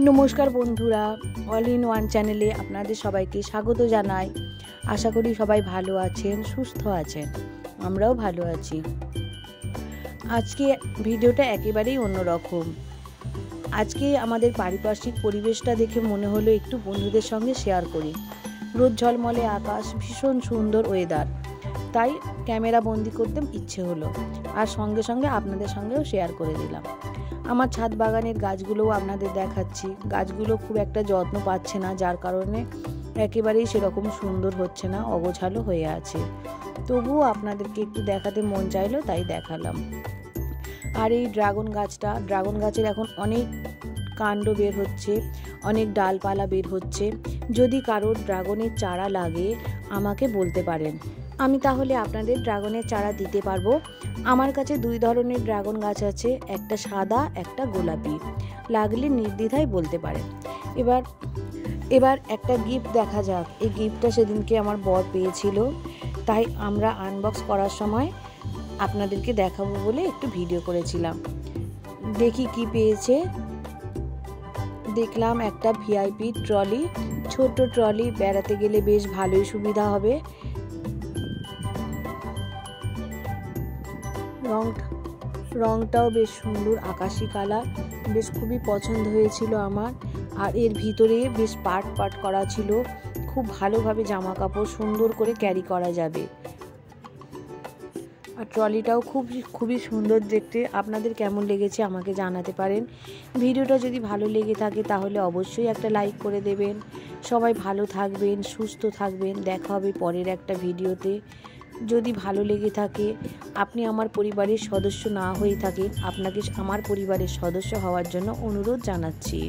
নমস্কার বন্ধুরা, all in one চ্যানেলে আপনাদের সবাইকে স্বাগত জানাই। আশা করি সবাই ভালো আছেন, সুস্থ আছেন। আমরাও ভালো আছি। আজকে ভিডিওটা একেবারেই অন্যরকম। আজকে আমাদের পারিপার্শ্বিক পরিবেশটা দেখে মনে হলো একটু বন্ধুদের সঙ্গে শেয়ার করি। রোদ ঝলমলে আকাশ, ভীষণ সুন্দর ওয়েদার, তাই ক্যামেরা বন্দি করতে ইচ্ছে হলো, আর সঙ্গে সঙ্গে আপনাদের সঙ্গেও শেয়ার করে দিলাম। আমার ছাদ বাগানের গাছগুলোও আপনাদের দেখাচ্ছি। গাছগুলো খুব একটা যত্ন পাচ্ছে না, যার কারণে একেবারেই সেরকম সুন্দর হচ্ছে না, অগোছালো হয়ে আছে। তবুও আপনাদেরকে একটু দেখাতে মন চাইলো, তাই দেখালাম। আর এই ড্রাগন গাছের এখন অনেক কাণ্ড বের হচ্ছে, অনেক ডালপালা বের হচ্ছে। যদি কারোর ড্রাগনের চারা লাগে আমাকে বলতে পারেন, আমি তাহলে আপনাদের ড্রাগনের চারা দিতে পারবো। আমার কাছে 2 ধরনের ড্রাগন গাছ আছে, একটা সাদা একটা গোলাপি। লাগলে নির্দ্বিধায় বলতে পারেন। এবার একটা গিফট দেখা যাক। এই গিফটটা সেদিনকে আমার বর পেয়েছিল, তাই আমরা আনবক্স করার সময় আপনাদেরকে দেখাবো বলে একটু ভিডিও করেছিলাম। দেখি কি পেয়েছে। দেখলাম একটা ভিআইপি ট্রলি, ছোট ট্রলি, বেড়াতে গেলে বেশ ভালোই সুবিধা হবে। রংটাও বেশ সুন্দর, আকাশি কালার, বেশ খুবই পছন্দ হয়েছিল আমার। আর এর ভিতরে বেশ পাট করা ছিল, খুব ভালোভাবে জামা কাপড় সুন্দর করে ক্যারি করা যাবে। আর ট্রলিটাও খুবই সুন্দর দেখতে। আপনাদের কেমন লেগেছে আমাকে জানাতে পারেন। ভিডিওটা যদি ভালো লেগে থাকে তাহলে অবশ্যই একটা লাইক করে দেবেন। সবাই ভালো থাকবেন, সুস্থ থাকবেন। দেখা হবে পরের একটা ভিডিওতে। যদি ভালো লেগে থাকে, আপনি আমার পরিবারের সদস্য না হয়ে থাকেন, আপনাকে আমার পরিবারের সদস্য হওয়ার জন্য অনুরোধ জানাচ্ছি।